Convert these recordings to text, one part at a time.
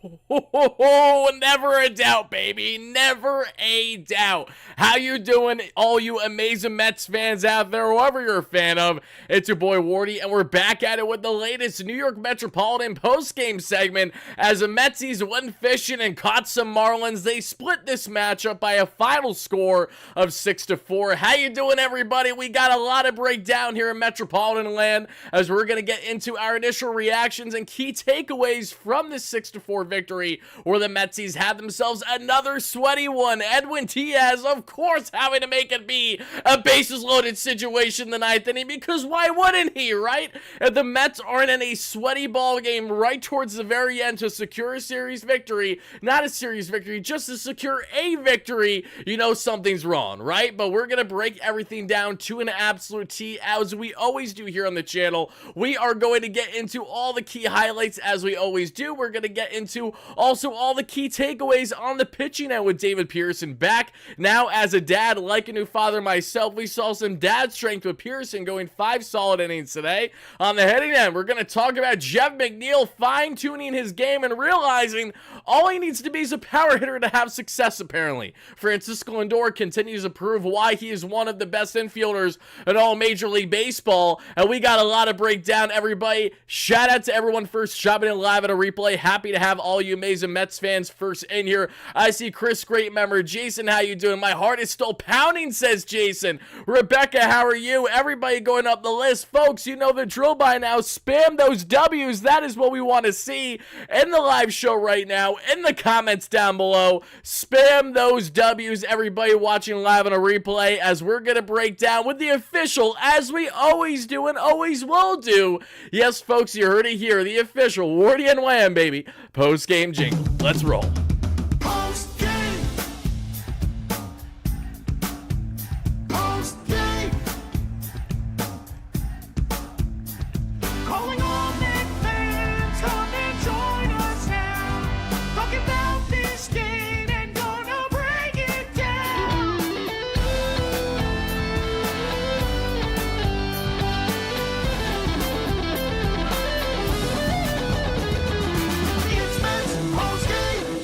Never a doubt, baby. Never a doubt. How you doing, all you amazing Mets fans out there, whoever you're a fan of? It's your boy Wardy, and we're back at it with the latest New York Metropolitan postgame segment. As the Metsies went fishing and caught some Marlins, they split this matchup by a final score of 6-4. How you doing, everybody? We got a lot of breakdown here in Metropolitan land, as we're going to get into our initial reactions and key takeaways from this 6-4 victory, where the Metsies had themselves another sweaty one. Edwin Diaz, of course, having to make it be a bases-loaded situation in the ninth inning, because why wouldn't he, right? If the Mets aren't in a sweaty ball game right towards the very end to secure a series victory, not a series victory, just to secure a victory, you know something's wrong, right? But we're gonna break everything down to an absolute T, as we always do here on the channel. We are going to get into all the key highlights, as we always do. We're gonna get into also all the key takeaways on the pitching end with David Peterson back. Now, as a dad, like a new father myself, we saw some dad strength with Peterson going 5 solid innings today. On the hitting end, we're going to talk about Jeff McNeil fine-tuning his game and realizing all he needs to be is a power hitter to have success, apparently. Francisco Lindor continues to prove why he is one of the best infielders in all Major League Baseball, and we got a lot of breakdown, everybody. Shout out to everyone first shopping in live at a replay. Happy to have all you amazing Mets fans first in here. I see Chris, great member. Jason, how you doing? My heart is still pounding, says Jason. Rebecca, how are you? Everybody going up the list. Folks, you know the drill by now. Spam those W's. That is what we want to see in the live show right now. In the comments down below, spam those W's. Everybody watching live on a replay, as we're going to break down with the official, as we always do and always will do. Yes, folks, you heard it here. The official WardyNYM, baby. Post-game jingle. Let's roll.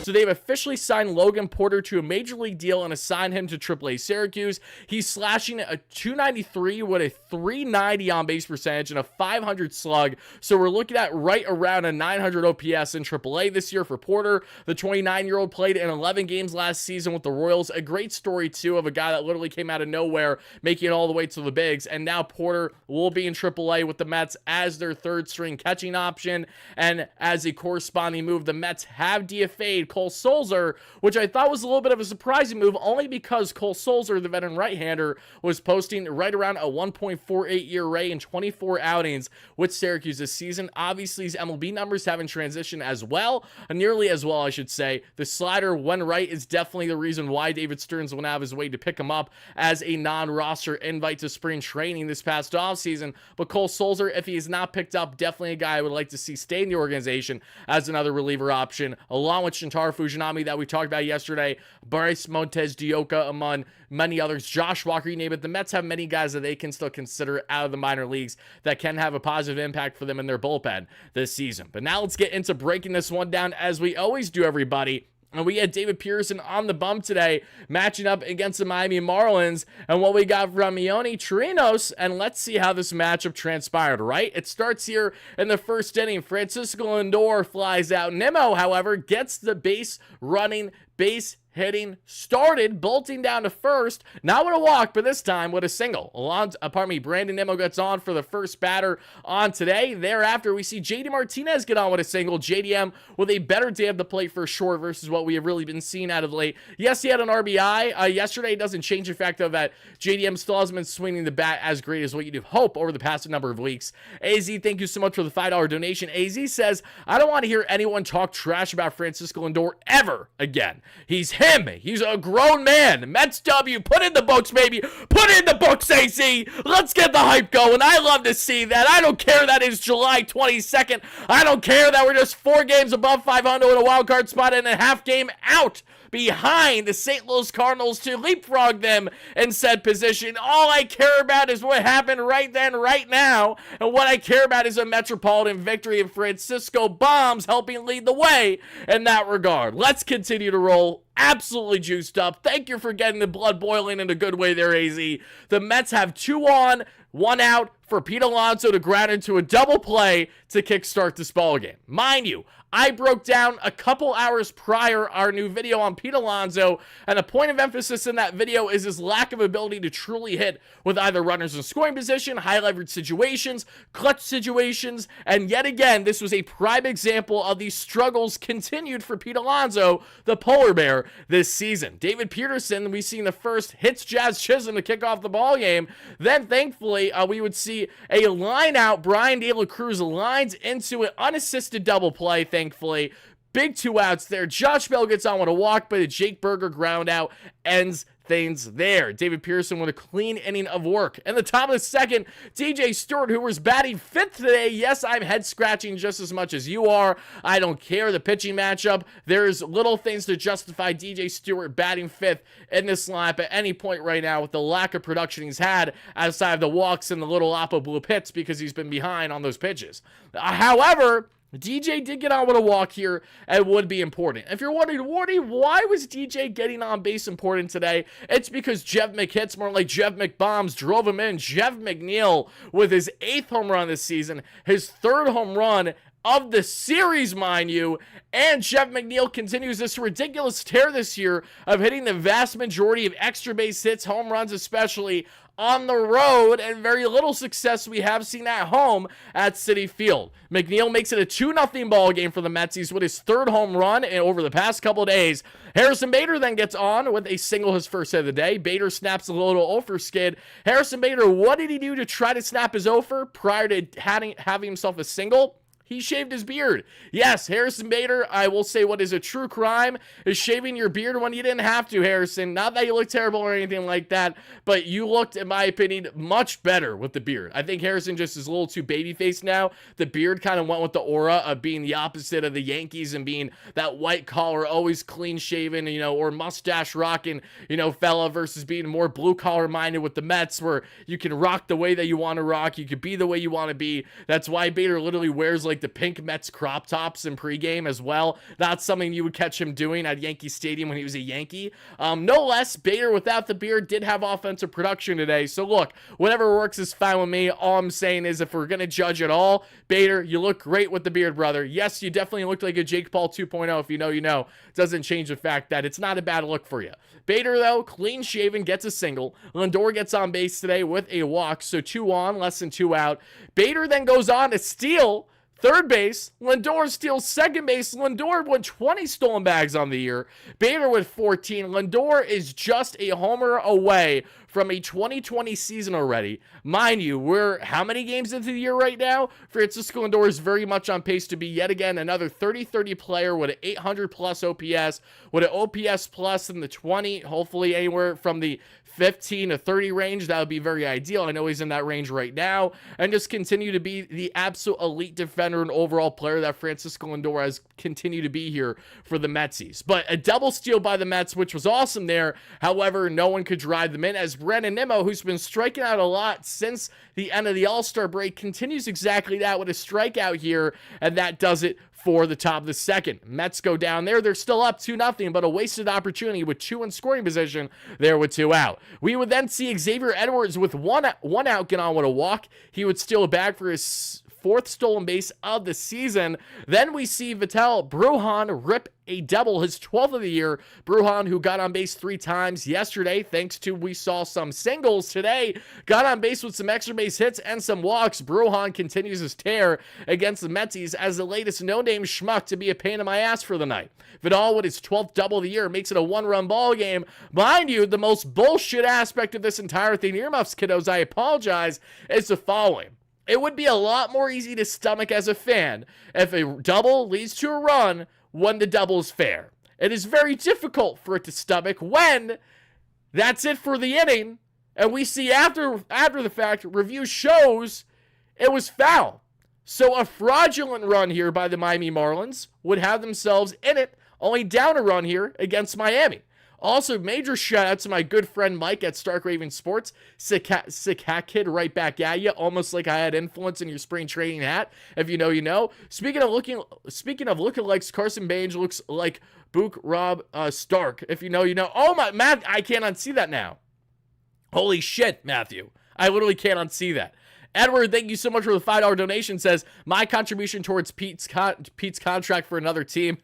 So they've officially signed Logan Porter to a major league deal and assigned him to AAA Syracuse. He's slashing a 293 with a 390 on base percentage and a 500 slug. So we're looking at right around a 900 OPS in AAA this year for Porter. The 29-year-old played in 11 games last season with the Royals. A great story, too, of a guy that literally came out of nowhere, making it all the way to the bigs. And now Porter will be in AAA with the Mets as their third-string catching option. And as a corresponding move, the Mets have DFA'd Cole Sulzer, which I thought was a little bit of a surprising move, only because Cole Sulzer, the veteran right-hander, was posting right around a 1.48 ERA in 24 outings with Syracuse this season. Obviously, his MLB numbers haven't transitioned as well, nearly as well, I should say. The slider, when right, is definitely the reason why David Stearns went out of his way to pick him up as a non-roster invite to spring training this past offseason. But Cole Sulzer, if he is not picked up, definitely a guy I would like to see stay in the organization as another reliever option, along with Shintaro Fujinami that we talked about yesterday, Bryce Montes Dioka, among many others, Josh Walker, you name it. The Mets have many guys that they can still consider out of the minor leagues that can have a positive impact for them in their bullpen this season. But now let's get into breaking this one down, as we always do, everybody. And we had David Peterson on the bump today, matching up against the Miami Marlins, and what we got from Yonny Chirinos, and let's see how this matchup transpired, right? It starts here in the first inning. Francisco Lindor flies out. Nimmo, however, gets the base running, base hitting started, bolting down to first, not with a walk, but this time with a single. Brandon Nimmo gets on for the first batter on today. Thereafter, we see JD Martinez get on with a single. JDM with a better day of the plate for sure versus what we have really been seeing out of late. Yes, he had an RBI yesterday. It doesn't change the fact though that JDM still hasn't been swinging the bat as great as what you'd hope over the past number of weeks. AZ, thank you so much for the $5 donation. AZ says, I don't want to hear anyone talk trash about Francisco Lindor ever again. He's him. He's a grown man. Mets W. Put in the books, baby. Put in the books, AC. Let's get the hype going. I love to see that. I don't care that it's July 22nd. I don't care that we're just 4 games above 500 in a wild card spot and a half game out behind the St. Louis Cardinals to leapfrog them in said position. All I care about is what happened right then, right now, and what I care about is a Metropolitan victory, and Francisco Bombs helping lead the way in that regard. Let's continue to roll. Absolutely juiced up. Thank you for getting the blood boiling in a good way there, AZ. The Mets have 2 on, 1 out for Pete Alonso to ground into a double play to kickstart this ballgame. Mind you, I broke down a couple hours prior our new video on Pete Alonso, and a point of emphasis in that video is his lack of ability to truly hit with either runners in scoring position, high leverage situations, clutch situations, and yet again, this was a prime example of these struggles continued for Pete Alonso, the polar bear, this season. David Peterson, we've seen the first hits Jazz Chisholm to kick off the ballgame. Then, thankfully, we would see a line out. Brian De La Cruz lines into an unassisted double play, thankfully. Big 2 outs there. Josh Bell gets on with a walk, but a Jake Berger ground out ends things there. David Pearson with a clean inning of work. In the top of the second, DJ Stewart, who was batting 5th today. Yes, I'm head scratching just as much as you are. I don't care. The pitching matchup, there's little things to justify DJ Stewart batting 5th in this lineup at any point right now with the lack of production he's had outside of the walks and the little Oppo Blue hits because he's been behind on those pitches. However, DJ did get on with a walk here and would be important. If you're wondering, Wardy, why was DJ getting on base important today? It's because Jeff McHits, more like Jeff McBombs, drove him in. Jeff McNeil with his 8th home run this season, his 3rd home run of the series, mind you, and Jeff McNeil continues this ridiculous tear this year of hitting the vast majority of extra base hits, home runs especially, on the road, and very little success we have seen at home at Citi Field. McNeil makes it a 2-0 ball game for the Metsies with his 3rd home run over the past couple of days. Harrison Bader then gets on with a single, his first hit of the day. Bader snaps a little offer skid. Harrison Bader, what did he do to try to snap his offer prior to having himself a single? He shaved his beard. Yes, Harrison Bader, I will say what is a true crime is shaving your beard when you didn't have to, Harrison. Not that you look terrible or anything like that, but you looked, in my opinion, much better with the beard. I think Harrison just is a little too baby-faced now. The beard kind of went with the aura of being the opposite of the Yankees and being that white collar, always clean-shaven, or mustache-rocking, fella versus being more blue-collar minded with the Mets where you can rock the way that you want to rock. You can be the way you want to be. That's why Bader literally wears the pink Mets crop tops in pregame as well. That's something you would catch him doing at Yankee Stadium when he was a Yankee. No less, Bader without the beard did have offensive production today. So look, whatever works is fine with me. All I'm saying is if we're going to judge at all, Bader, you look great with the beard, brother. Yes, you definitely looked like a Jake Paul 2.0. If you know, you know. Doesn't change the fact that it's not a bad look for you. Bader, though, clean shaven, gets a single. Lindor gets on base today with a walk. So 2 on, less than 2 out. Bader then goes on to steal third base. Lindor steals second base. Lindor won 20 stolen bags on the year. Bader with 14. Lindor is just a homer away from a 2020 season already. Mind you, we're how many games into the year right now? Francisco Lindor is very much on pace to be yet again another 30-30 player with an 800 plus OPS, with an OPS plus in the 20, hopefully anywhere from the 15 to 30 range. That would be very ideal. I know he's in that range right now, and just continue to be the absolute elite defender and overall player that Francisco Lindor has continued to be here for the Metsies. But a double steal by the Mets, which was awesome there. However, no one could drive them in, as Brennan Nimmo, who's been striking out a lot since the end of the All-Star break, continues exactly that with a strikeout here, and that does it for the top of the second. Mets go down there. They're still up 2-0, but a wasted opportunity with 2 in scoring position there with 2 out. We would then see Xavier Edwards with one out get on with a walk. He would steal a bag for his 4th stolen base of the season. Then we see Vital Brujan rip a double, his 12th of the year. Brujan, who got on base 3 times yesterday, thanks to we saw some singles today, got on base with some extra base hits and some walks. Brujan continues his tear against the Metsies as the latest no-name schmuck to be a pain in my ass for the night. Vidal with his 12th double of the year makes it a 1-run ball game. Mind you, the most bullshit aspect of this entire thing, earmuffs, kiddos, I apologize, is the following. It would be a lot more easy to stomach as a fan if a double leads to a run when the double is fair. It is very difficult for it to stomach when that's it for the inning, and we see after the fact, review shows it was foul. So a fraudulent run here by the Miami Marlins would have themselves in it only down a run here against Miami. Also, major shout out to my good friend Mike at Stark Raven Sports. Sick hat kid, right back at you. Almost like I had influence in your spring training hat. If you know, you know. Speaking of lookalikes, Carson Bange looks like Book Rob Stark. If you know, you know. Oh my, Matt, I can't unsee that now. Holy shit, Matthew. I literally can't unsee that. Edward, thank you so much for the $5 donation. Says, my contribution towards Pete's contract for another team.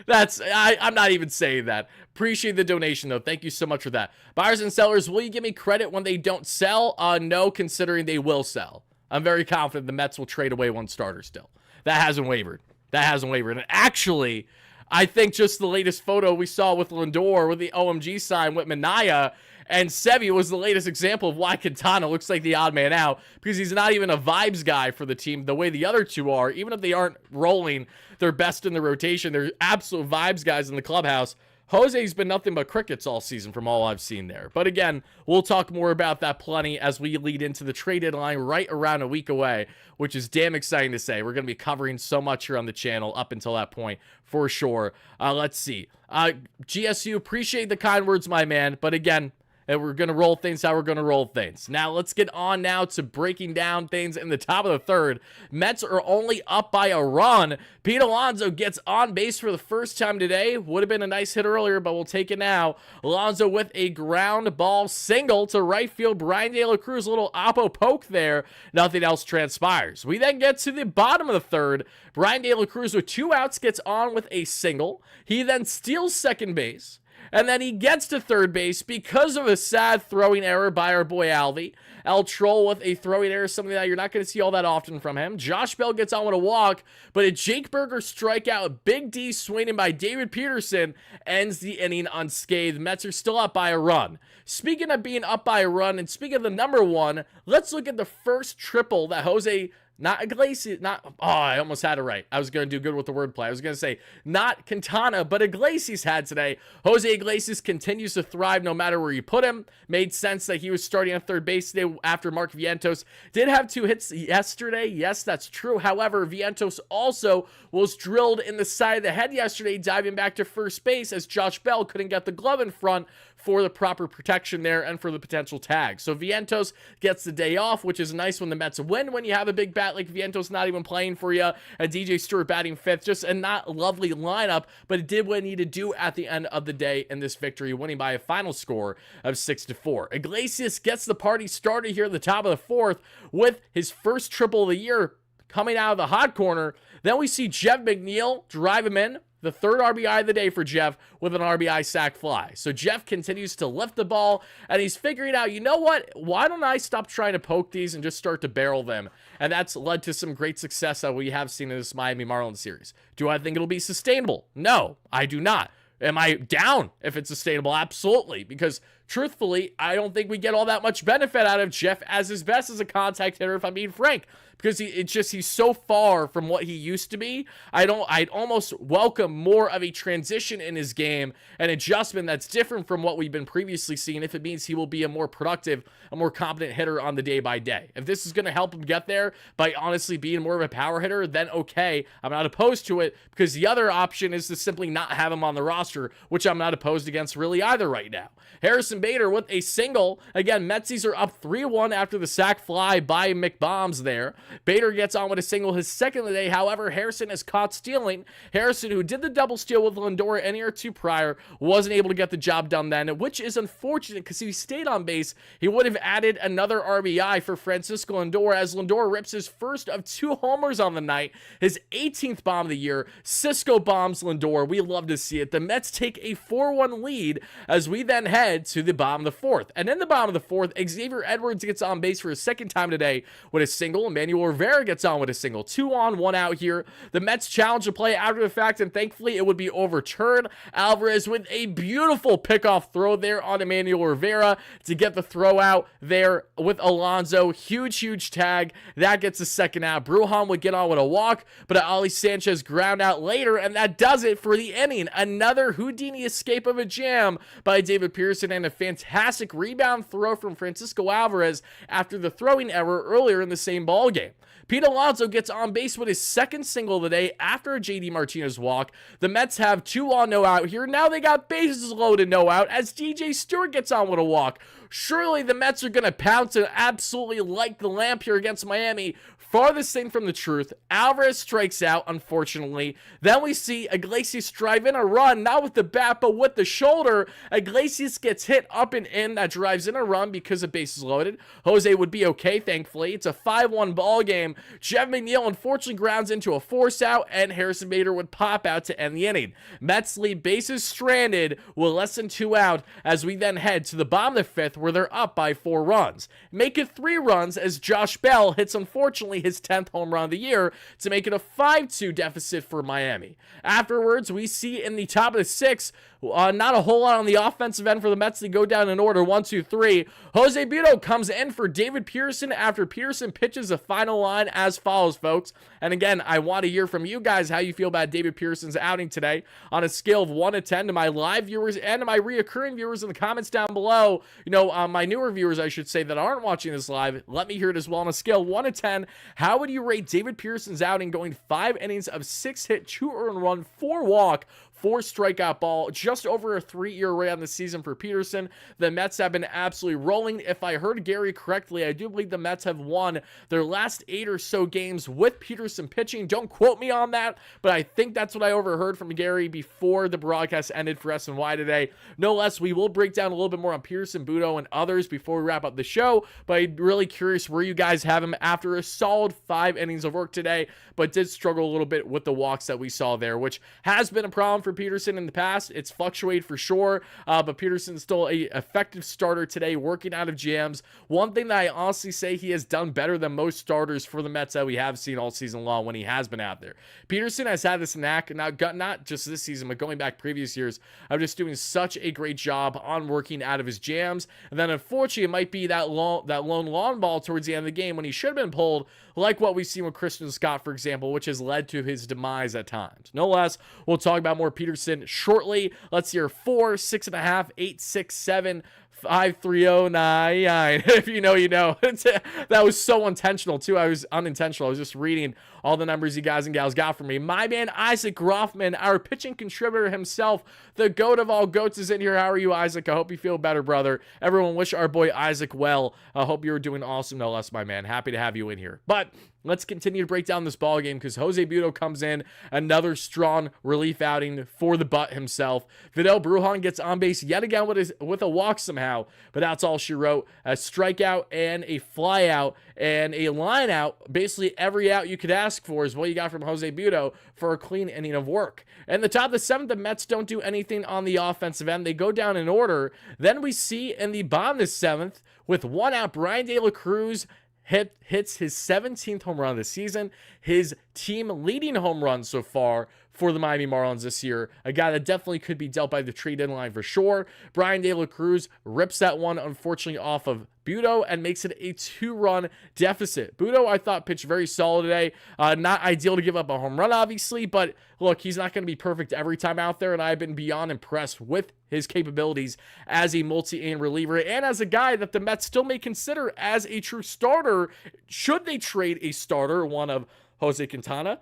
I'm not even saying that. Appreciate the donation, though. Thank you so much for that. Buyers and sellers, will you give me credit when they don't sell? No, considering they will sell. I'm very confident the Mets will trade away one starter still. That hasn't wavered. And actually, I think just the latest photo we saw with Lindor with the OMG sign with Manaea and Sevy was the latest example of why Quintana looks like the odd man out, because he's not even a vibes guy for the team the way the other two are. Even if they aren't rolling their best in the rotation, they're absolute vibes guys in the clubhouse. Jose's been nothing but crickets all season from all I've seen there. But again, we'll talk more about that plenty as we lead into the trade deadline right around a week away, which is damn exciting to say. We're going to be covering so much here on the channel up until that point for sure. Let's see. GSU, appreciate the kind words, my man. But again, and we're going to roll things how we're going to roll things. Now, let's get on now to breaking down things in the top of the third. Mets are only up by a run. Pete Alonso gets on base for the first time today. Would have been a nice hit earlier, but we'll take it now. Alonso with a ground ball single to right field. Brian De La Cruz, a little oppo poke there. Nothing else transpires. We then get to the bottom of the third. Brian De La Cruz with 2 outs gets on with a single. He then steals second base. And then he gets to third base because of a sad throwing error by our boy Alvy. El Troll with a throwing error, something that you're not going to see all that often from him. Josh Bell gets on with a walk, but a Jake Burger strikeout, Big D swinging by David Peterson, ends the inning unscathed. Mets are still up by a run. Speaking of being up by a run, and speaking of the number one, let's look at the first triple that Jose... Not Iglesias, I almost had it right. I was going to do good with the wordplay. I was going to say, not Quintana, but Iglesias had today. Jose Iglesias continues to thrive no matter where you put him. Made sense that he was starting on third base today after Mark Vientos did have 2 hits yesterday. Yes, that's true. However, Vientos also was drilled in the side of the head yesterday, diving back to first base as Josh Bell couldn't get the glove in front for the proper protection there and for the potential tag. So Vientos gets the day off, which is nice when the Mets win, when you have a big bat like Vientos not even playing for you, and DJ Stewart batting 5th. Just a not lovely lineup, but it did what it needed to do at the end of the day in this victory, winning by a final score of 6-4. Iglesias gets the party started here at the top of the 4th with his first triple of the year coming out of the hot corner. Then we see Jeff McNeil drive him in. The third RBI of the day for Jeff with an RBI sac fly. So Jeff continues to lift the ball, and he's figuring out, you know what? Why don't I stop trying to poke these and just start to barrel them? And that's led to some great success that we have seen in this Miami Marlins series. Do I think it'll be sustainable? No, I do not. Am I down if it's sustainable? Absolutely. Because truthfully, I don't think we get all that much benefit out of Jeff as his best as a contact hitter, if I'm being frank. Because he's so far from what he used to be. I'd almost welcome more of a transition in his game, an adjustment that's different from what we've been previously seeing, if it means he will be a more productive, a more competent hitter on the day by day. If this is going to help him get there by honestly being more of a power hitter, then okay, I'm not opposed to it, because the other option is to simply not have him on the roster, which I'm not opposed against really either right now. Harrison Bader with a single. Again, Metsies are up 3-1 after the sac fly by McBombs there. Bader gets on with a single, his second of the day. However, Harrison is caught stealing. Harrison, who did the double steal with Lindor any or two prior, wasn't able to get the job done then, which is unfortunate because if he stayed on base, he would have added another RBI for Francisco Lindor as Lindor rips his first of 2 homers on the night, his 18th bomb of the year. Cisco bombs Lindor. We love to see it. The Mets take a 4-1 lead as we then head to the bottom of the 4th. And in the bottom of the 4th, Xavier Edwards gets on base for a second time today with a single. Emmanuel Rivera gets on with a single. 2 on, 1 out here. The Mets challenge a play after the fact, and thankfully it would be overturned. Alvarez with a beautiful pickoff throw there on Emmanuel Rivera to get the throw out there with Alonso. Huge tag. That gets the second out. Brujan would get on with a walk, but Ali Sanchez ground out later, and that does it for the inning. Another Houdini escape of a jam by David Peterson and a fantastic rebound throw from Francisco Alvarez after the throwing error earlier in the same ball game. Pete Alonso gets on base with his second single of the day after a JD Martinez walk. The Mets have 2 on, no out here. Now they got bases loaded, no out, as DJ Stewart gets on with a walk. Surely the Mets are going to pounce and absolutely light the lamp here against Miami. Farthest thing from the truth. Alvarez strikes out, unfortunately. Then we see Iglesias drive in a run, not with the bat, but with the shoulder. Iglesias gets hit up and in. That drives in a run because the base is loaded. Jose would be okay, thankfully. It's a 5-1 ball game. Jeff McNeil unfortunately grounds into a force out, and Harrison Bader would pop out to end the inning. Mets leave bases stranded with less than 2 out as we then head to the bottom of the 5th, where they're up by 4 runs. Make it 3 runs as Josh Bell hits, unfortunately, his 10th home run of the year to make it a 5-2 deficit for Miami. Afterwards, we see in the top of the 6th, not a whole lot on the offensive end for the Mets. They go down in order, 1, 2, 3. Jose Butto comes in for David Peterson after Peterson pitches the final line as follows, folks. And again, I want to hear from you guys how you feel about David Peterson's outing today on a scale of 1 to 10 to my live viewers and to my reoccurring viewers in the comments down below. You know, my newer viewers, I should say, that aren't watching this live, let me hear it as well. On a scale of 1 to 10, how would you rate David Peterson's outing going 5 innings of 6 hit, 2 earned run, 4 walk, 4 strikeout ball, just over a 3-year rate on the season for Peterson? The Mets have been absolutely rolling. If I heard Gary correctly, I do believe the Mets have won their last 8 or so games with Peterson pitching. Don't quote me on that, but I think that's what I overheard from Gary before the broadcast ended for SNY today. No less, we will break down a little bit more on Peterson, Butto, and others before we wrap up the show, but I'm really curious where you guys have him after a solid 5 innings of work today, but did struggle a little bit with the walks that we saw there, which has been a problem for Peterson in the past. It's fluctuated for sure, but Peterson's still a effective starter today, working out of jams. One thing that I honestly say he has done better than most starters for the Mets that we have seen all season long when he has been out there. Peterson has had this knack, not just this season, but going back previous years, of just doing such a great job on working out of his jams. And then unfortunately, it might be that lone long ball towards the end of the game when he should have been pulled, like what we've seen with Christian Scott, for example, which has led to his demise at times. No less, we'll talk about more Peterson shortly. Let's hear 4, 6.5, 8, 6, 7, 53099. If you know, you know. That was so intentional too. I was unintentional. I was just reading all the numbers you guys and gals got from me. My man Isaac Groffman, our pitching contributor himself, the goat of all goats, is in here. How are you, Isaac? I hope you feel better, brother. Everyone wish our boy Isaac well. I hope you're doing awesome, no less, my man. Happy to have you in here. But let's continue to break down this ball game because Jose Butto comes in, another strong relief outing for the butt himself. Vidal Brujan gets on base yet again with a walk somehow, but that's all she wrote. A strikeout and a fly out and a line out. Basically every out you could ask for is what you got from Jose Butto for a clean inning of work. And the top of the 7th, the Mets don't do anything on the offensive end. They go down in order. Then we see in the bottom of the 7th, with 1 out, Brian De La Cruz hits his 17th home run of the season, his team leading home run so far for the Miami Marlins this year. A guy that definitely could be dealt by the trade deadline for sure. Brian De La Cruz rips that one, unfortunately, off of Butto and makes it a 2-run deficit. Butto, I thought, pitched very solid today. Not ideal to give up a home run, obviously, but look, he's not going to be perfect every time out there, and I've been beyond impressed with his capabilities as a multi-inning reliever and as a guy that the Mets still may consider as a true starter should they trade a starter, one of Jose Quintana,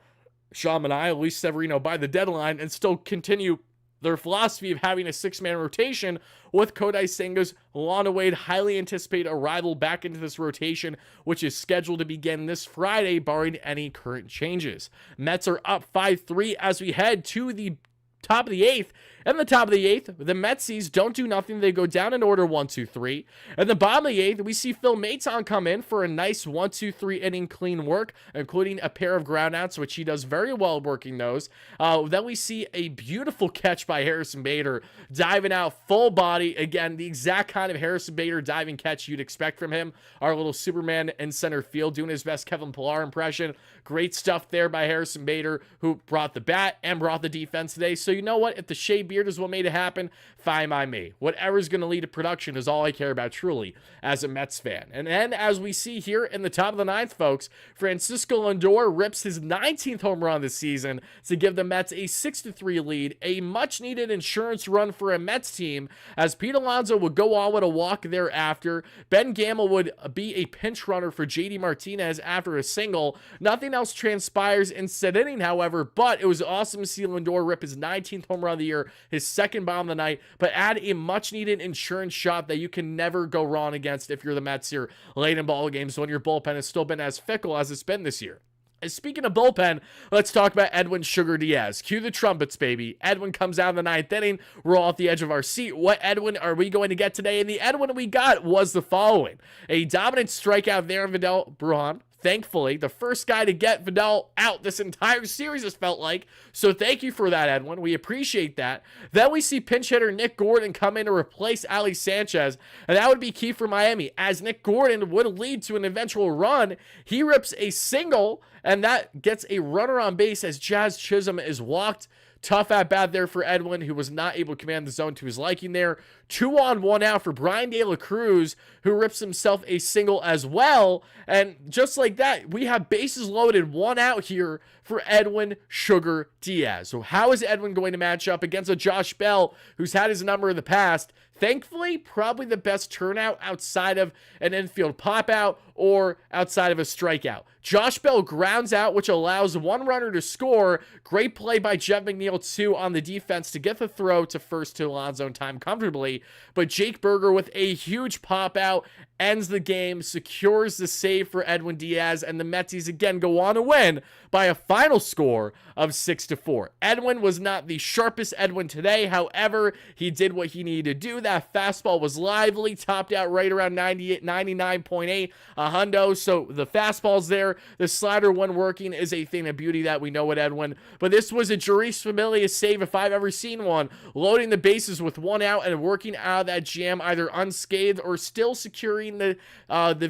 Sean Manaea, Luis Severino by the deadline, and still continue their philosophy of having a 6-man rotation with Kodai Senga's long-awaited, highly anticipated arrival back into this rotation, which is scheduled to begin this Friday, barring any current changes. Mets are up 5-3 as we head to the top of the 8th. In the top of the 8th, the Metsies don't do nothing. They go down in order 1, 2, 3. At the bottom of the 8th, we see Phil Maton come in for a nice 1, 2, 3 inning clean work, including a pair of groundouts, which he does very well working those. Then we see a beautiful catch by Harrison Bader, diving out full body. Again, the exact kind of Harrison Bader diving catch you'd expect from him. Our little Superman in center field doing his best Kevin Pillar impression. Great stuff there by Harrison Bader, who brought the bat and brought the defense today. So So you know what? If the shaved beard is what made it happen, fine by me. Whatever's going to lead to production is all I care about truly as a Mets fan. And then as we see here in the top of the ninth, folks, Francisco Lindor rips his 19th home run this season to give the Mets a 6-3 lead, a much-needed insurance run for a Mets team, as Pete Alonso would go on with a walk thereafter. Ben Gamel would be a pinch runner for JD Martinez after a single. Nothing else transpires in said inning, however, but it was awesome to see Lindor rip his 19th home run of the year, his second bomb of the night, but add a much-needed insurance shot that you can never go wrong against if you're the Mets here late in ball games when your bullpen has still been as fickle as it's been this year. And speaking of bullpen, let's talk about Edwin Sugar Diaz. Cue the trumpets, baby. Edwin comes out in the ninth inning. We're all at the edge of our seat. What Edwin are we going to get today? And the Edwin we got was the following. A dominant strikeout there in Vidal Brujan. Thankfully, the first guy to get Vidal out this entire series, has felt like. So thank you for that, Edwin. We appreciate that. Then we see pinch hitter Nick Gordon come in to replace Ali Sanchez, and that would be key for Miami, as Nick Gordon would lead to an eventual run. He rips a single, and that gets a runner on base as Jazz Chisholm is walked. Tough at bat there for Edwin, who was not able to command the zone to his liking there. 2 on, 1 out for Brian De La Cruz, who rips himself a single as well. And just like that, we have bases loaded, 1 out here for Edwin Sugar Diaz. So how is Edwin going to match up against a Josh Bell, who's had his number in the past? Thankfully, probably the best turnout outside of an infield pop-out or outside of a strikeout. Josh Bell grounds out, which allows one runner to score. Great play by Jeff McNeil, too, on the defense to get the throw to first to Alonso in time comfortably. But Jake Berger, with a huge pop-out, ends the game, secures the save for Edwin Diaz, and the Metsies again go on to win by a final score of 6-4. Edwin was not the sharpest Edwin today. However, he did what he needed to do. That fastball was lively, topped out right around 98, 99.8, a hundo. So the fastball's there. The slider, when working, is a thing of beauty that we know with Edwin. But this was a Jeurys Familia save if I've ever seen one. Loading the bases with 1 out and working out of that jam either unscathed or still securing the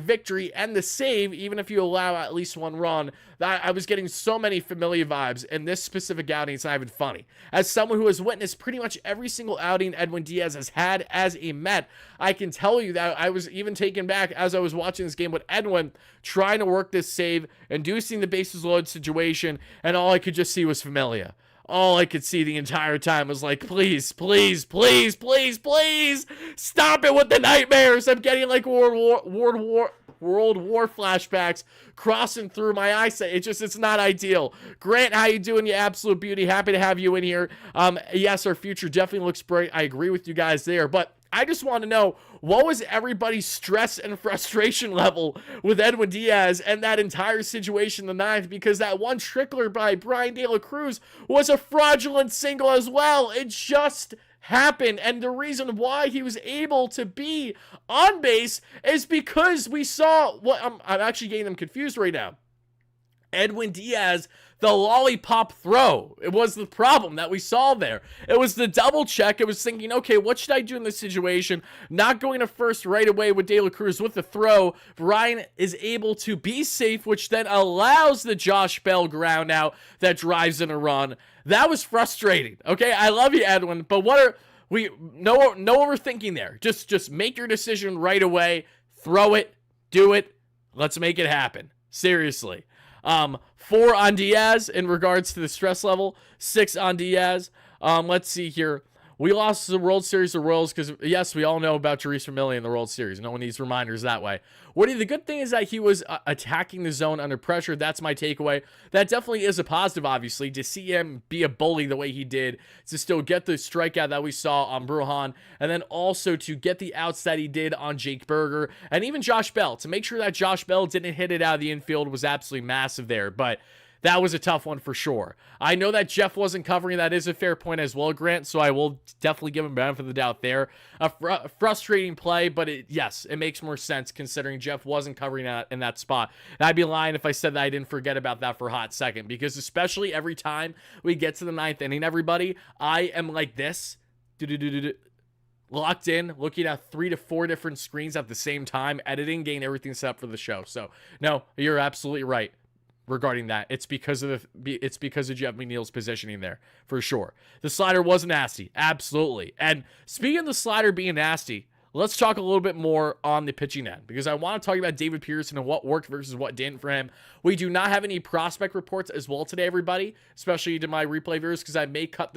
victory and the save, even if you allow at least 1 run. That I was getting so many Familia vibes in this specific outing. It's not even funny. As someone who has witnessed pretty much every single outing Edwin Diaz has had as a Met, I can tell you that I was even taken back as I was watching this game with Edwin trying to work this save, inducing the bases loaded situation, and all I could just see was Familia. All I could see the entire time was like, please, please, please, please, please, stop it with the nightmares. I'm getting like World War flashbacks crossing through my eyesight. It's not ideal. Grant, how you doing, you absolute beauty? Happy to have you in here. Yes, our future definitely looks bright. I agree with you guys there, but I just want to know, what was everybody's stress and frustration level with Edwin Diaz and that entire situation in the ninth? Because that one trickler by Brian De La Cruz was a fraudulent single as well. It just happened, and the reason why he was able to be on base is because we saw what I'm actually getting them confused right now. Edwin Diaz, the lollipop throw. It was the problem that we saw there. It was the double check. It was thinking, okay, what should I do in this situation? Not going to first right away with De La Cruz with the throw. Brian is able to be safe, which then allows the Josh Bell ground out that drives in a run. That was frustrating. Okay, I love you, Edwin, but what are we? No overthinking there. Just make your decision right away. Throw it. Do it. Let's make it happen. Seriously. 4 on Diaz in regards to the stress level, 6 on Diaz. Let's see here. We lost the World Series of Royals because, yes, we all know about Jeurys Familia in the World Series. No one needs reminders that way. Woody, the good thing is that he was attacking the zone under pressure. That's my takeaway. That definitely is a positive, obviously, to see him be a bully the way he did, to still get the strikeout that we saw on Brujan, and then also to get the outs that he did on Jake Berger, and even Josh Bell. To make sure that Josh Bell didn't hit it out of the infield was absolutely massive there, but that was a tough one for sure. I know that Jeff wasn't covering. That is a fair point as well, Grant, so I will definitely give him benefit of the doubt there. A frustrating play, but yes, it makes more sense considering Jeff wasn't covering that in that spot. And I'd be lying if I said that I didn't forget about that for a hot second, because especially every time we get to the ninth inning, everybody, I am like this, locked in, looking at 3 to 4 different screens at the same time, editing, getting everything set up for the show. So, no, you're absolutely right. regarding that. It's because of Jeff McNeil's positioning there, for sure. The slider was nasty, absolutely. And speaking of the slider being nasty, let's talk a little bit more on the pitching end, because I want to talk about David Peterson and what worked versus what didn't for him. We do not have any prospect reports as well today, everybody, especially to my replay viewers, because I may cut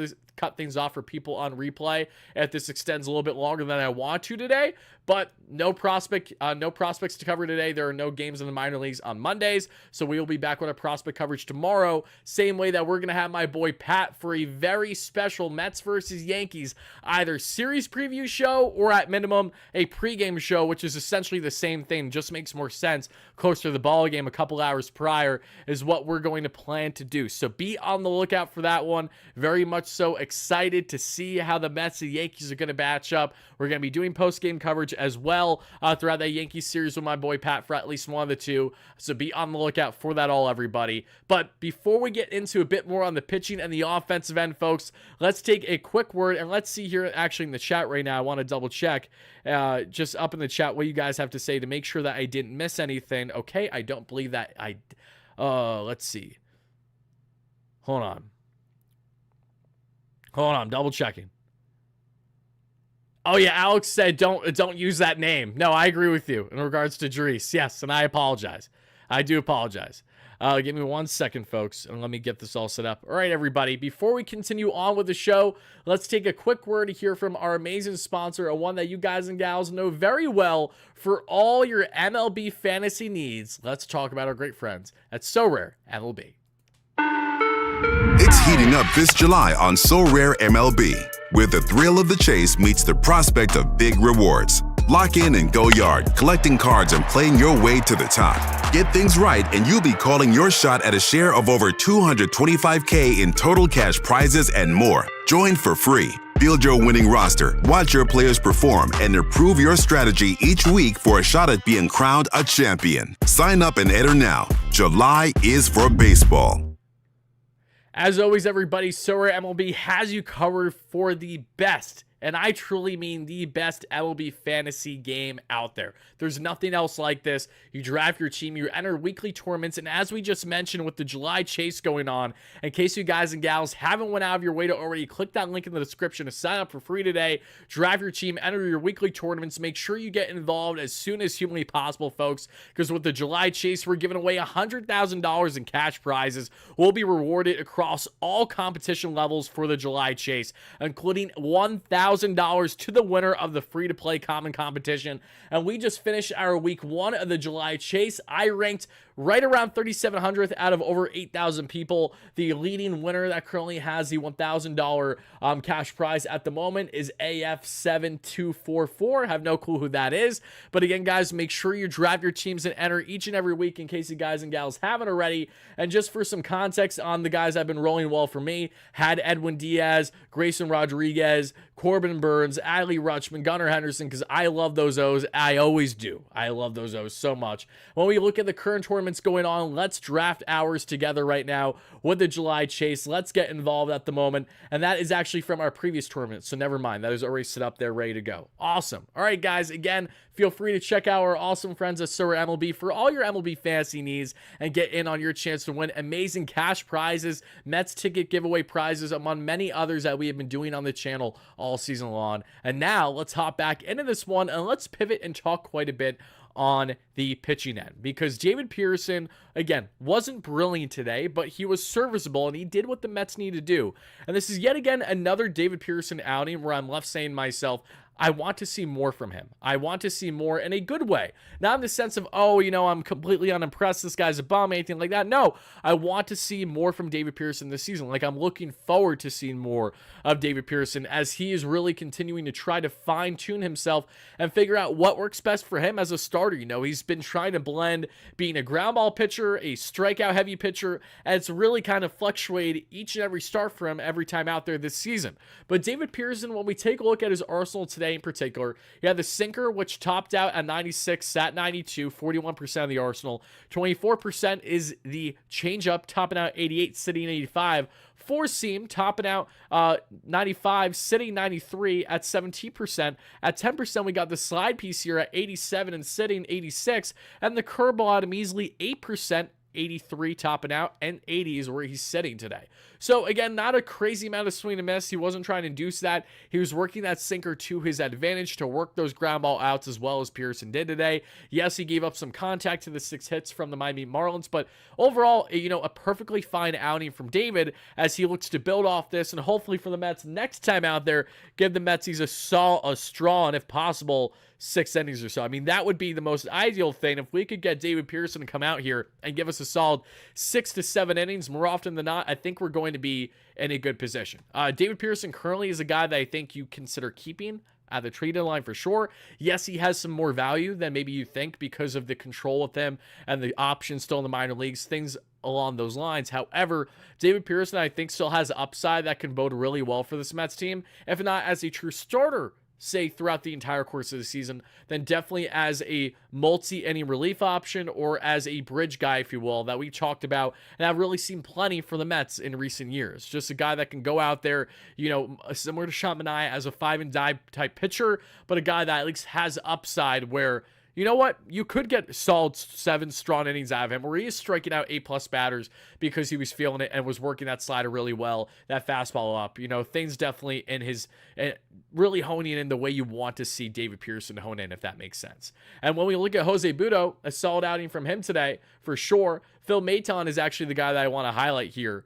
things off for people on replay if this extends a little bit longer than I want to today. But no prospects to cover today. There are no games in the minor leagues on Mondays, so we will be back with a prospect coverage tomorrow. Same way that we're going to have my boy Pat for a very special Mets versus Yankees, either series preview show or at minimum a pregame show, which is essentially the same thing, just makes more sense closer to the ball game a couple hours prior is what we're going to plan to do. So be on the lookout for that one. Very much so excited to see how the Mets and Yankees are going to match up. We're going to be doing post-game coverage as well throughout that Yankees series with my boy Pat for at least one of the two. So be on the lookout for that all, everybody. But before we get into a bit more on the pitching and the offensive end, folks, let's take a quick word and let's see here actually in the chat right now. I want to double check just up in the chat what you guys have to say to make sure that I didn't miss anything. Okay, I don't believe that let's see. Hold on, I'm double checking. Oh yeah, Alex said don't use that name. No, I agree with you in regards to Dries. Yes, and I apologize. I do apologize. Give me 1 second, folks, and let me get this all set up. All right, everybody, before we continue on with the show, let's take a quick word to hear from our amazing sponsor, a one that you guys and gals know very well for all your MLB fantasy needs. Let's talk about our great friends at So Rare MLB. It's heating up this July on So Rare MLB, where the thrill of the chase meets the prospect of big rewards. Lock in and go yard, collecting cards and playing your way to the top. Get things right and you'll be calling your shot at a share of over $225K in total cash prizes and more. Join for free. Build your winning roster, watch your players perform, and improve your strategy each week for a shot at being crowned a champion. Sign up and enter now. July is for baseball. As always, everybody, So Rare MLB has you covered for the best, and I truly mean the best MLB fantasy game out there. There's nothing else like this. You draft your team, you enter weekly tournaments, and as we just mentioned with the July chase going on, in case you guys and gals haven't went out of your way to already, click that link in the description to sign up for free today. Draft your team, enter your weekly tournaments. Make sure you get involved as soon as humanly possible, folks, because with the July chase, we're giving away $100,000 in cash prizes. We'll be rewarded across all competition levels for the July chase, including $1,000 to the winner of the free-to-play common competition. And we just finished our week 1 of the July chase. I ranked right around 3,700th out of over 8,000 people. The leading winner that currently has the $1,000 cash prize at the moment is AF7244. Have no clue who that is. But again, guys, make sure you draft your teams and enter each and every week in case you guys and gals haven't already. And just for some context on the guys I've been rolling well for me, had Edwin Diaz, Grayson Rodriguez, Corbin Burns, Adley Rutschman, Gunnar Henderson, because I love those O's. I always do. I love those O's so much. When we look at the current tournaments going on, let's draft ours together right now with the July chase. Let's get involved at the moment. And that is actually from our previous tournament, so never mind. That is already set up there, ready to go. Awesome. All right, guys, again, feel free to check out our awesome friends at So Rare MLB for all your MLB fantasy needs and get in on your chance to win amazing cash prizes, Mets ticket giveaway prizes, among many others that we have been doing on the channel all season long. And now let's hop back into this one and let's pivot and talk quite a bit on the pitching end, because David Peterson, again, wasn't brilliant today, but he was serviceable and he did what the Mets need to do. And this is yet again another David Peterson outing where I'm left saying to myself, I want to see more from him. I want to see more in a good way. Not in the sense of, oh, you know, I'm completely unimpressed, this guy's a bum, anything like that. No, I want to see more from David Peterson this season. Like, I'm looking forward to seeing more of David Peterson as he is really continuing to try to fine-tune himself and figure out what works best for him as a starter. You know, he's been trying to blend being a ground ball pitcher, a strikeout-heavy pitcher, and it's really kind of fluctuated each and every start for him every time out there this season. But David Peterson, when we take a look at his arsenal today in particular, he had the sinker, which topped out at 96, sat 92, 41% of the arsenal. 24% is the changeup, topping out 88, sitting 85. Four seam topping out 95, sitting 93 at 17%. At 10%, we got the slide piece here at 87 and sitting 86. And the curveball at a measly 8%, 83 topping out, and 80 is where he's sitting today. So again, not a crazy amount of swing and miss. He wasn't trying to induce that. He was working that sinker to his advantage to work those ground ball outs as well as Peterson did today. Yes, he gave up some contact to the 6 hits from the Miami Marlins, but overall, a perfectly fine outing from David as he looks to build off this and hopefully for the Mets next time out there, give the Metsies a straw and if possible, 6 innings or so. I mean, that would be the most ideal thing if we could get David Peterson to come out here and give us a solid 6 to 7 innings. More often than not, I think we're going to be in a good position. David Peterson currently is a guy that I think you consider keeping at the trade deadline for sure. Yes, he has some more value than maybe you think because of the control with him and the options still in the minor leagues, things along those lines. However, David Peterson, I think, still has upside that can bode really well for this Mets team, if not as a true starter, say throughout the entire course of the season, then definitely as a multi-inning relief option or as a bridge guy, if you will, that we talked about and I've really seen plenty for the Mets in recent years. Just a guy that can go out there, similar to Sean Manaea as a 5-and-dime type pitcher, but a guy that at least has upside where, you know what? You could get solid 7 strong innings out of him where he is striking out 8+ batters because he was feeling it and was working that slider really well, that fastball up. Things definitely in his really honing in the way you want to see David Peterson hone in, if that makes sense. And when we look at Jose Butto, a solid outing from him today for sure. Phil Maton is actually the guy that I want to highlight here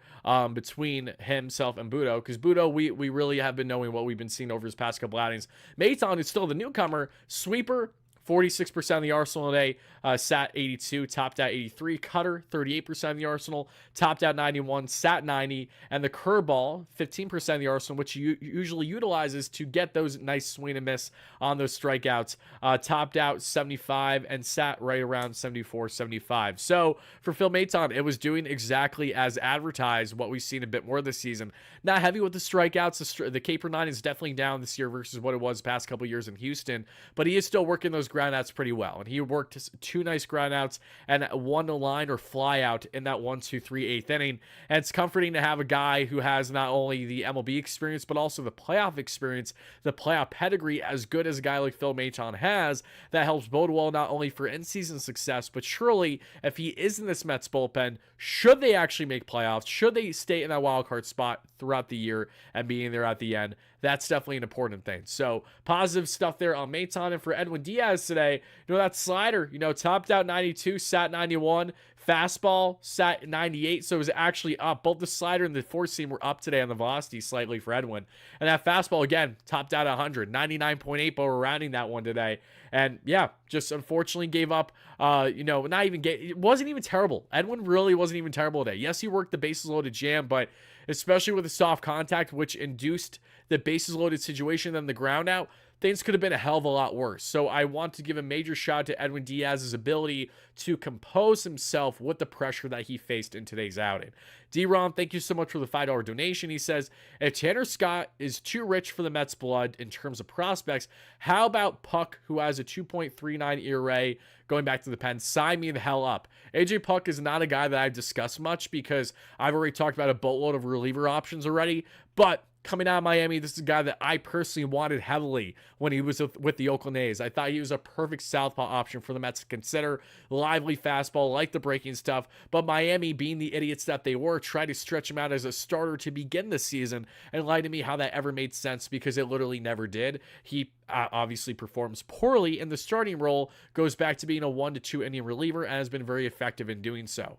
between himself and Butto, because Butto, we really have been knowing what we've been seeing over his past couple outings. Maton is still the newcomer, sweeper, 46% of the arsenal today, sat 82, topped out 83. Cutter, 38% of the arsenal, topped out 91, sat 90. And the curveball, 15% of the arsenal, which he usually utilizes to get those nice swing and miss on those strikeouts, topped out 75 and sat right around 74, 75. So for Phil Maton, it was doing exactly as advertised, what we've seen a bit more this season. Not heavy with the strikeouts. The K per 9 is definitely down this year versus what it was the past couple years in Houston, but he is still working those groundouts pretty well. And he worked 2 nice groundouts and 1 line or fly out in that 1, 2, 3, 8th inning. And it's comforting to have a guy who has not only the MLB experience, but also the playoff experience, the playoff pedigree, as good as a guy like Phil Maton has, that helps bode well not only for in-season success, but surely if he is in this Mets bullpen, should they actually make playoffs, should they stay in that wild card spot throughout the year and being there at the end, that's definitely an important thing. So positive stuff there on Maton. And for Edwin Diaz today, that slider, topped out 92, sat 91, fastball sat 98. So it was actually up. Both the slider and the 4-seam were up today on the velocity slightly for Edwin. And that fastball, again, topped out 100, 99.8, but we're rounding that one today. And yeah, just unfortunately gave up, it wasn't even terrible. Edwin really wasn't even terrible today. Yes, he worked the bases loaded jam, but especially with the soft contact, which induced the bases loaded situation, then the ground out, things could have been a hell of a lot worse. So I want to give a major shout out to Edwin Diaz's ability to compose himself with the pressure that he faced in today's outing. D-Ron, thank you so much for the $5 donation. He says, if Tanner Scott is too rich for the Mets blood in terms of prospects, how about Puck, who has a 2.39 ERA going back to the pen? Sign me the hell up. AJ Puck is not a guy that I've discussed much because I've already talked about a boatload of reliever options already, but coming out of Miami, this is a guy that I personally wanted heavily when he was with the Oakland A's. I thought he was a perfect southpaw option for the Mets to consider. Lively fastball, like the breaking stuff, but Miami, being the idiots that they were, tried to stretch him out as a starter to begin the season and lie to me how that ever made sense, because it literally never did. He obviously performs poorly in the starting role, goes back to being a 1 to 2 inning reliever, and has been very effective in doing so.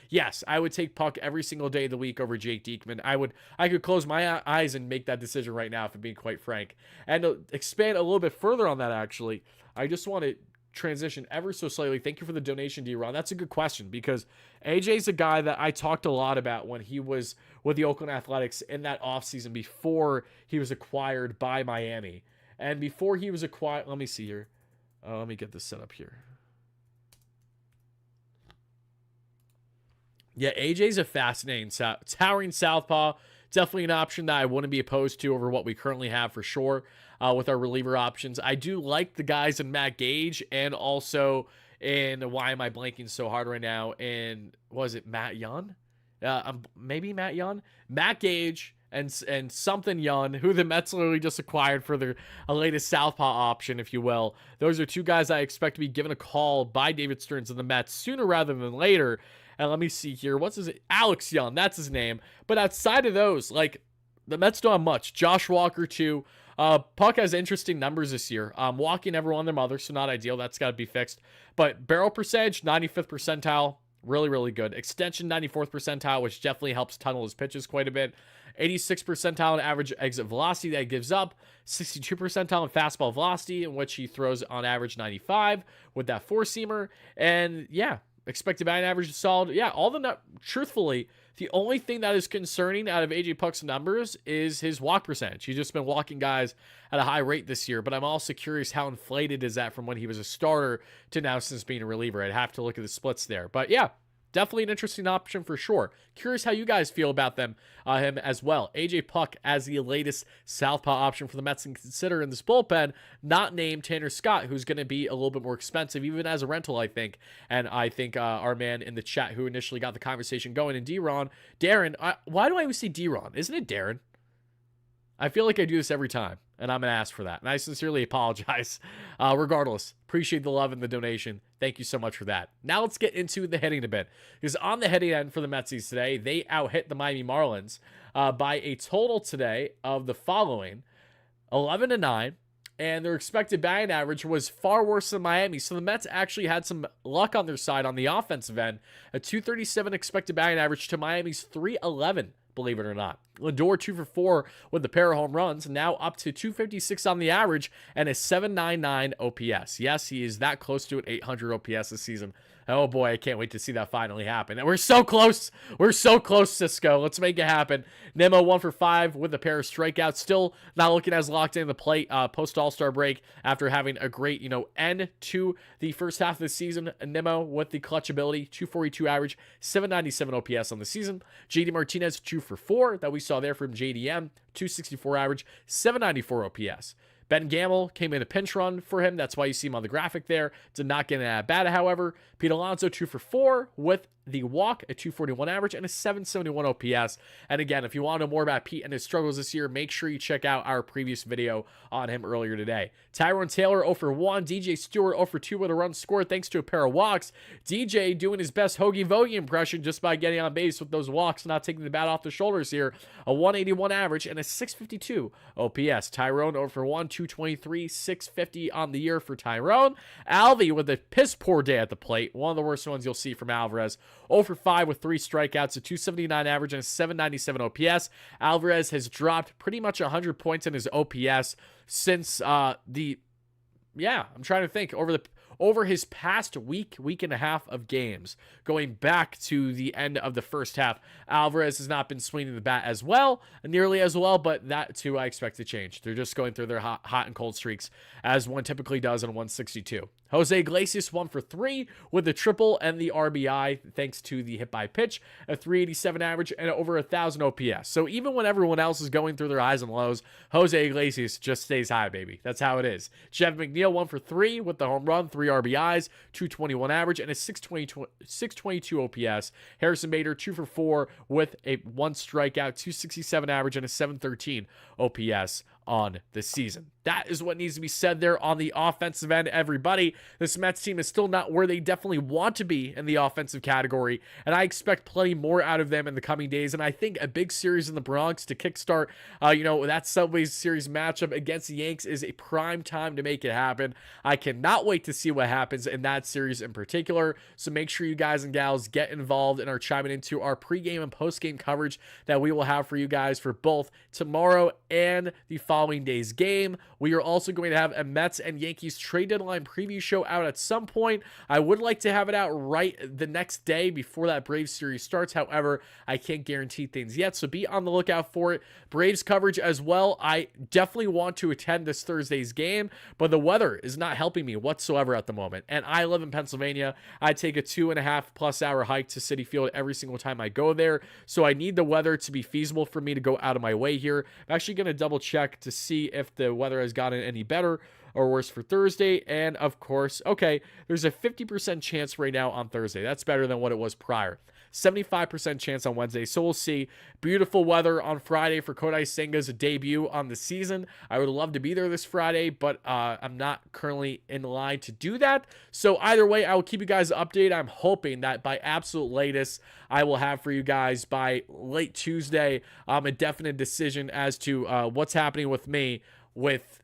Yes, I would take Puck every single day of the week over Jake Diekman. I could close my eyes and make that decision right now, if I'm being quite frank. And to expand a little bit further on that, actually, I just want to transition ever so slightly. Thank you for the donation, D-Ron. That's a good question, because AJ's a guy that I talked a lot about when he was with the Oakland Athletics in that offseason before he was acquired by Miami. And before he was acquired, let me see here. Let me get this set up here. Yeah, AJ's a fascinating, towering southpaw. Definitely an option that I wouldn't be opposed to over what we currently have for sure with our reliever options. I do like the guys in Matt Gage and also in, why am I blanking so hard right now? And was it Matt Young? Maybe Matt Young? Matt Gage and something Young, who the Mets literally just acquired for their latest southpaw option, if you will. Those are 2 guys I expect to be given a call by David Stearns of the Mets sooner rather than later. And let me see here. What's his Alex Young. That's his name. But outside of those, like, the Mets don't have much. Josh Walker, too. Puck has interesting numbers this year. Walking everyone their mother, so not ideal. That's got to be fixed. But barrel percentage, 95th percentile. Really, really good. Extension, 94th percentile, which definitely helps tunnel his pitches quite a bit. 86th percentile in average exit velocity that he gives up. 62th percentile in fastball velocity, in which he throws on average 95 with that four-seamer. And yeah, expected batting average is solid. Yeah, all the truthfully, the only thing that is concerning out of AJ Puck's numbers is his walk percentage. He's just been walking guys at a high rate this year, but I'm also curious how inflated is that from when he was a starter to now since being a reliever. I'd have to look at the splits there. But yeah, definitely an interesting option for sure. Curious how you guys feel about him as well. AJ Puck as the latest southpaw option for the Mets, and consider in this bullpen, not named Tanner Scott, who's going to be a little bit more expensive, even as a rental, I think. And I think our man in the chat who initially got the conversation going, and Darren, why do I always say D-Ron? Isn't it Darren? I feel like I do this every time, and I'm going to ask for that. And I sincerely apologize. Regardless, appreciate the love and the donation. Thank you so much for that. Now let's get into the hitting a bit. Because on the hitting end for the Metsies today, they out-hit the Miami Marlins by a total today of the following: 11-9. And their expected batting average was far worse than Miami. So the Mets actually had some luck on their side on the offensive end. A 237 expected batting average to Miami's 311. Believe it or not. Lindor 2 for 4 with the pair of home runs, now up to 256 on the average and a 799 OPS. Yes, he is that close to an 800 OPS this season. Oh boy, I can't wait to see that finally happen. And we're so close. We're so close, Cisco. Let's make it happen. Nemo 1 for 5 with a pair of strikeouts. Still not looking as locked in the plate post All-Star break after having a great, end to the first half of the season. Nemo with the clutch ability, 242 average, 797 OPS on the season. JD Martinez 2 for 4 that we saw there from JDM, 264 average, 794 OPS. Ben Gamble came in a pinch run for him. That's why you see him on the graphic there. Did not get an at-bat, however. Pete Alonso, 2 for 4 with the walk, a 241 average, and a 771 OPS. And again, if you want to know more about Pete and his struggles this year, make sure you check out our previous video on him earlier today. Tyrone Taylor, 0 for 1. DJ Stewart, 0 for 2 with a run scored thanks to a pair of walks. DJ doing his best Hoagie Vogie impression just by getting on base with those walks, not taking the bat off the shoulders here. A 181 average and a 652 OPS. Tyrone, 0 for 1, 223, 650 on the year for Tyrone. Alvy with a piss poor day at the plate. One of the worst ones you'll see from Alvarez. 0 for 5 with 3 strikeouts, a 279 average, and a 797 OPS. Alvarez has dropped pretty much 100 points in his OPS since I'm trying to think, over his past week and a half of games, going back to the end of the first half. Alvarez has not been swinging the bat nearly as well, but that too I expect to change. They're just going through their hot and cold streaks as one typically does in 162. Jose Iglesias 1 for 3 with the triple and the RBI thanks to the hit by pitch, a 387 average and over 1,000 OPS. So even when everyone else is going through their highs and lows, Jose Iglesias just stays high, baby. That's how it is. Jeff McNeil 1 for 3 with the home run, 3 RBIs, 221 average and a 622 OPS. Harrison Bader 2 for 4 with a 1 strikeout, 267 average and a 713 OPS on the season. That is what needs to be said there on the offensive end, everybody. This Mets team is still not where they definitely want to be in the offensive category, and I expect plenty more out of them in the coming days, and I think a big series in the Bronx to kickstart, that Subway Series matchup against the Yanks is a prime time to make it happen. I cannot wait to see what happens in that series in particular, so make sure you guys and gals get involved and are chiming into our pregame and postgame coverage that we will have for you guys for both tomorrow and the following day's game. We are also going to have a Mets and Yankees trade deadline preview show out at some point. I would like to have it out right the next day before that Braves series starts. However, I can't guarantee things yet, so be on the lookout for it. Braves coverage as well. I definitely want to attend this Thursday's game, but the weather is not helping me whatsoever at the moment. And I live in Pennsylvania. I take a 2.5+ hour hike to Citi Field every single time I go there, so I need the weather to be feasible for me to go out of my way here. I'm actually going to double check to see if the weather has gotten any better or worse for Thursday. And of course, okay, there's a 50% chance right now on Thursday. That's better than what it was prior. 75% chance on Wednesday. So we'll see. Beautiful weather on Friday for Kodai Senga's debut on the season. I would love to be there this Friday, but I'm not currently in line to do that. So either way, I will keep you guys updated. I'm hoping that by absolute latest, I will have for you guys by late Tuesday a definite decision as to what's happening with me with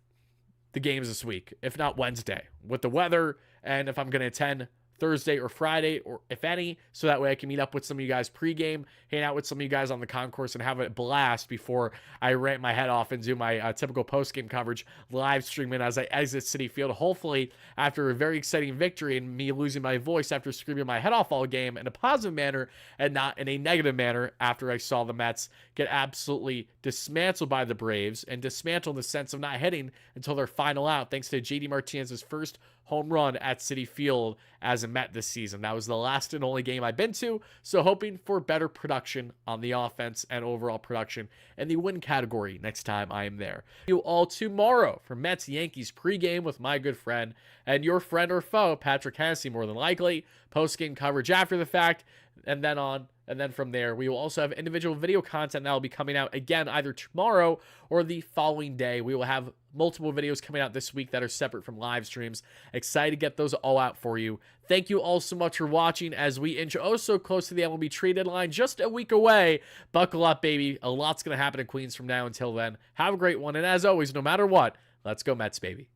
the games this week, if not Wednesday, with the weather, and if I'm going to attend Thursday or Friday, or if any, so that way I can meet up with some of you guys pregame, hang out with some of you guys on the concourse, and have a blast before I rant my head off and do my typical postgame coverage, live streaming as I exit Citi Field. Hopefully, after a very exciting victory and me losing my voice after screaming my head off all game in a positive manner and not in a negative manner after I saw the Mets get absolutely dismantled by the Braves, and dismantled in the sense of not hitting until their final out, thanks to JD Martinez's first home run at Citi Field as a Met this season. That was the last and only game I've been to, so hoping for better production on the offense and overall production in the win category next time I am there. See you all tomorrow for Mets-Yankees pregame with my good friend and your friend or foe, Patrick Hennessy, more than likely. Postgame coverage after the fact, and then from there, we will also have individual video content that will be coming out again either tomorrow or the following day. We will have multiple videos coming out this week that are separate from live streams. Excited to get those all out for you. Thank you all so much for watching as we inch oh so close to the MLB trade deadline, just a week away. Buckle up, baby. A lot's going to happen in Queens from now until then. Have a great one, and as always, no matter what, let's go Mets, baby.